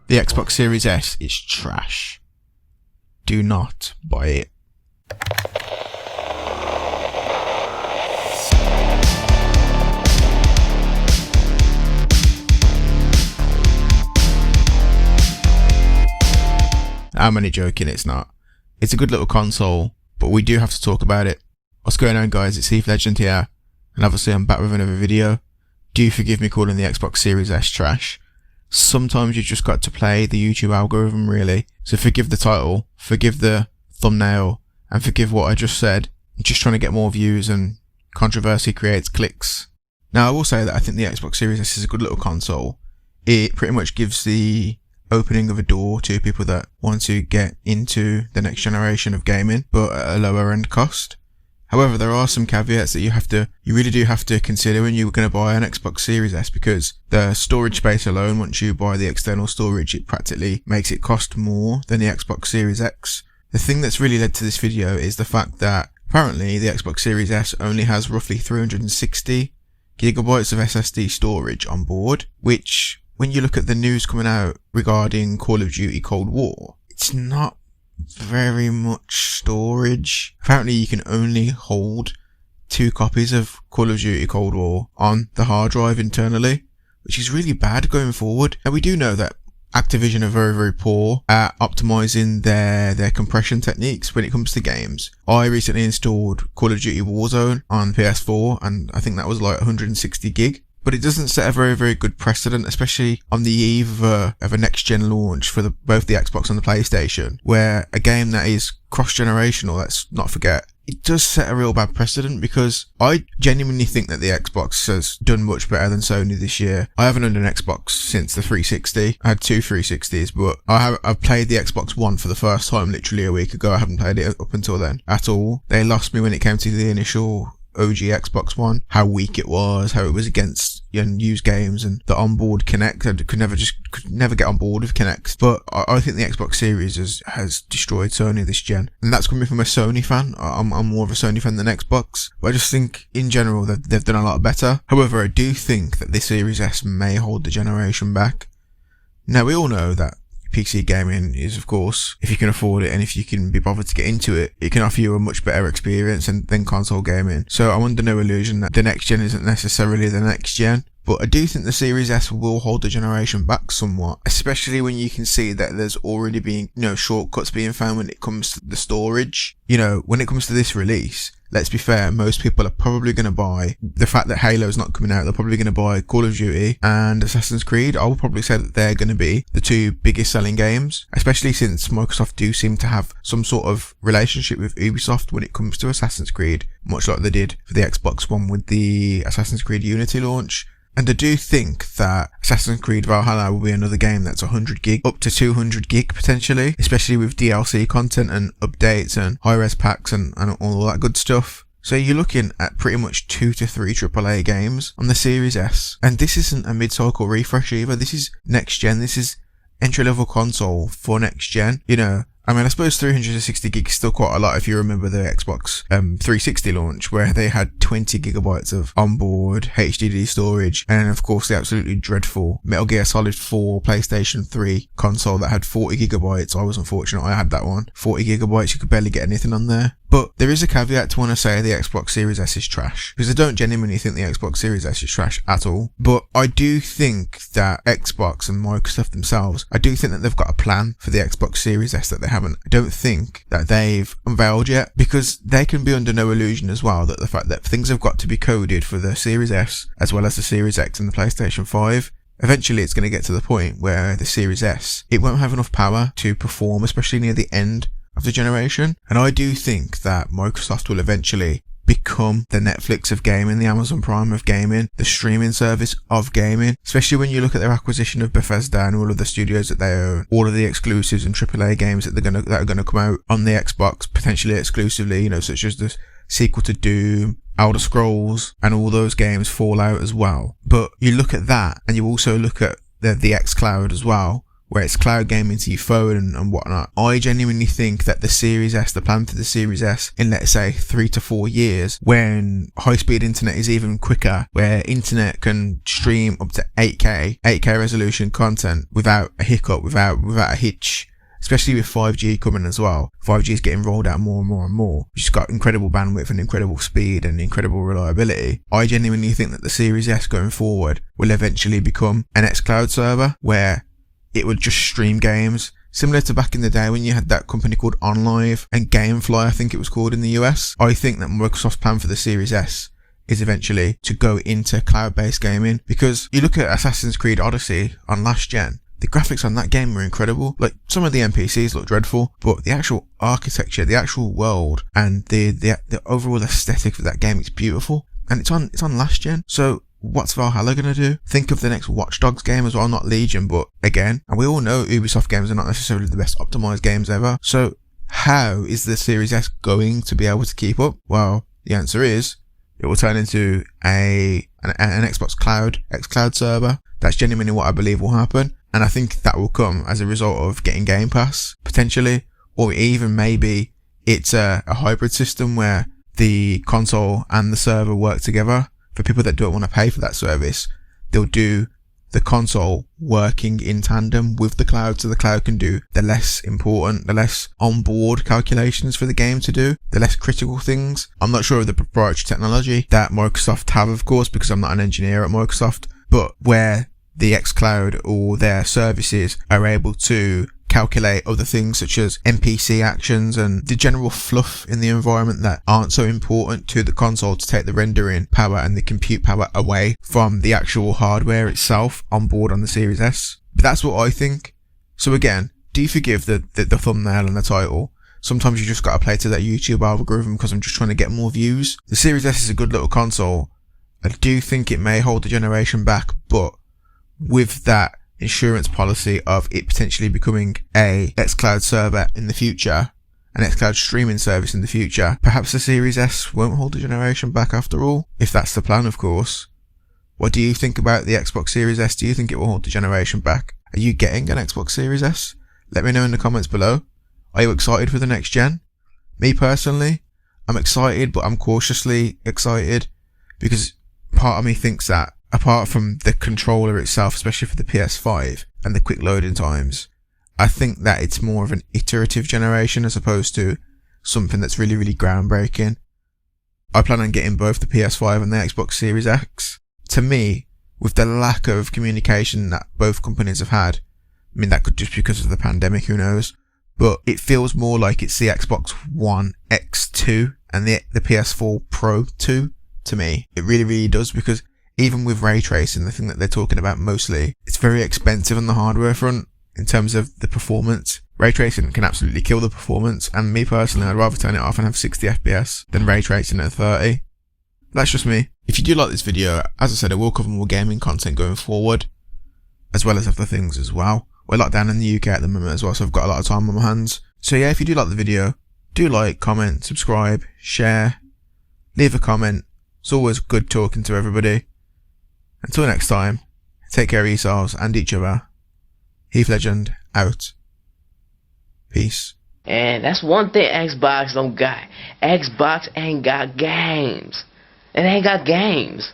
The Xbox Series S is trash. Do not buy it. I'm only joking, it's not. It's a good little console, but we do have to talk about it. What's going on, guys? It's Heath Legend here, and obviously I'm back with another video. Do forgive me calling the Xbox Series S trash. Sometimes you just got to play the YouTube algorithm, really. So forgive the title, forgive the thumbnail, and forgive what I just said. I'm just trying to get more views, and controversy creates clicks. Now, I will say that I think the Xbox Series S is a good little console. It pretty much gives the opening of a door to people that want to get into the next generation of gaming, but at a lower end cost. However, there are some caveats that you really do have to consider when you're going to buy an Xbox Series S, because the storage space alone, once you buy the external storage, it practically makes it cost more than the Xbox Series X. The thing that's really led to this video is the fact that apparently the Xbox Series S only has roughly 360 gigabytes of SSD storage on board, which, when you look at the news coming out regarding Call of Duty Cold War, it's not very much storage. Apparently you can only hold 2 copies of Call of Duty Cold War on the hard drive internally, which is really bad going forward. And we do know that Activision are very, very poor at optimizing their compression techniques when it comes to games. I recently installed Call of Duty Warzone on PS4, and I think that was like 160 gig. But it doesn't set a very, very good precedent, especially on the eve of a next-gen launch for both the Xbox and the PlayStation, where a game that is cross-generational, let's not forget, it does set a real bad precedent, because I genuinely think that the Xbox has done much better than Sony this year. I haven't owned an Xbox since the 360. I had 2 360s, but I've played the Xbox One for the first time literally a week ago. I haven't played it up until then at all. They lost me when it came to the initial OG Xbox One, how weak it was, how it was against unused games, and the onboard Kinect. I could never get on board with Kinect. But I think the Xbox Series has destroyed Sony this gen, and that's coming from a Sony fan. I'm more of a Sony fan than Xbox, but I just think in general they've done a lot better. However, I do think that this Series S may hold the generation back. Now, we all know that PC gaming is, of course, if you can afford it and if you can be bothered to get into it, it can offer you a much better experience than console gaming. So I'm under no illusion that the next gen isn't necessarily the next gen. But I do think the Series S will hold the generation back somewhat, especially when you can see that there's already been, shortcuts being found when it comes to the storage. When it comes to this release, let's be fair, most people are probably going to buy the fact that Halo's not coming out. They're probably going to buy Call of Duty and Assassin's Creed. I would probably say that they're going to be the 2 biggest selling games, especially since Microsoft do seem to have some sort of relationship with Ubisoft when it comes to Assassin's Creed, much like they did for the Xbox One with the Assassin's Creed Unity launch. And I do think that Assassin's Creed Valhalla will be another game that's 100 gig, up to 200 gig potentially, especially with DLC content and updates and high-res packs and all that good stuff. So you're looking at pretty much 2 to 3 AAA games on the Series S. And this isn't a mid-cycle refresh either. This is next gen. This is entry-level console for next gen. I suppose 360 gigs is still quite a lot if you remember the Xbox 360 launch, where they had 20 gigabytes of onboard HDD storage, and of course the absolutely dreadful Metal Gear Solid 4 PlayStation 3 console that had 40 gigabytes. I was unfortunate, I had that one. 40 gigabytes, you could barely get anything on there. But there is a caveat to when I say the Xbox Series S is trash, because I don't genuinely think the Xbox Series S is trash at all. But I do think that Xbox and Microsoft themselves, I do think that they've got a plan for the Xbox Series S that they haven't. I don't think that they've unveiled yet, because they can be under no illusion as well that the fact that things have got to be coded for the Series S as well as the Series X and the PlayStation 5. Eventually it's going to get to the point where the Series S, it won't have enough power to perform, especially near the end of the generation. And I do think that Microsoft will eventually become the Netflix of gaming, the Amazon Prime of gaming, the streaming service of gaming, especially when you look at their acquisition of Bethesda and all of the studios that they own, all of the exclusives and AAA games that are going to come out on the Xbox, potentially exclusively, such as the sequel to Doom, Elder Scrolls, and all those games, Fallout as well. But you look at that, and you also look at the xCloud as well, where it's cloud gaming to your phone and whatnot. I genuinely think that the Series S, the plan for the Series S in, let's say, 3 to 4 years, when high-speed internet is even quicker, where internet can stream up to 8K resolution content without a hiccup, without a hitch, especially with 5G coming as well. 5G is getting rolled out more and more and more, which has got incredible bandwidth and incredible speed and incredible reliability. I genuinely think that the Series S going forward will eventually become an xCloud server where it would just stream games, similar to back in the day when you had that company called OnLive and Gamefly, I think it was called in the US. I think that Microsoft's plan for the Series S is eventually to go into cloud-based gaming, because you look at Assassin's Creed Odyssey on last gen, the graphics on that game were incredible. Like, some of the NPCs look dreadful, but the actual architecture, the actual world, and the overall aesthetic of that game is beautiful. And it's on last gen. So what's Valhalla gonna do? Think of the next Watch Dogs game as well, not Legion, but again, and we all know Ubisoft games are not necessarily the best optimized games ever. So how is the Series S going to be able to keep up? Well, the answer is it will turn into an Xbox xCloud server. That's genuinely what I believe will happen. And I think that will come as a result of getting Game Pass, potentially, or even maybe it's a hybrid system where the console and the server work together. For people that don't want to pay for that service, they'll do the console working in tandem with the cloud, so the cloud can do the less important, the less on-board calculations for the game to do, the less critical things. I'm not sure of the proprietary technology that Microsoft have, of course, because I'm not an engineer at Microsoft, but where the xCloud or their services are able to calculate other things such as NPC actions and the general fluff in the environment that aren't so important to the console to take the rendering power and the compute power away from the actual hardware itself on board on the Series S. But that's what I think. So again, do you forgive the thumbnail and the title? Sometimes you just gotta play to that YouTube algorithm because I'm just trying to get more views. The Series S is a good little console. I do think it may hold the generation back, but with that insurance policy of it potentially becoming a xCloud server in the future, an xCloud streaming service in the future, perhaps the Series S won't hold the generation back after all, if that's the plan, of course. What do you think about the Xbox Series S? Do you think it will hold the generation back? Are you getting an Xbox Series S? Let me know in the comments below. Are you excited for the next gen? Me personally, I'm excited, but I'm cautiously excited, because part of me thinks that apart from the controller itself, especially for the PS5 and the quick loading times, I think that it's more of an iterative generation as opposed to something that's really, really groundbreaking. I plan on getting both the PS5 and the Xbox Series X. To me, with the lack of communication that both companies have had, I mean, that could just be because of the pandemic, who knows, but it feels more like it's the Xbox One X2 and the PS4 Pro 2 to me. It really, really does, because even with ray tracing, the thing that they're talking about mostly, it's very expensive on the hardware front in terms of the performance. Ray tracing can absolutely kill the performance, and me personally, I'd rather turn it off and have 60 FPS than ray tracing at 30. That's just me. If you do like this video, as I said, I will cover more gaming content going forward, as well as other things as well. We're locked down in the UK at the moment as well, so I've got a lot of time on my hands. So yeah, if you do like the video, do like, comment, subscribe, share, leave a comment. It's always good talking to everybody. Until next time, take care of yourselves and each other. Heath Legend out. Peace. And that's one thing Xbox don't got. Xbox ain't got games. It ain't got games.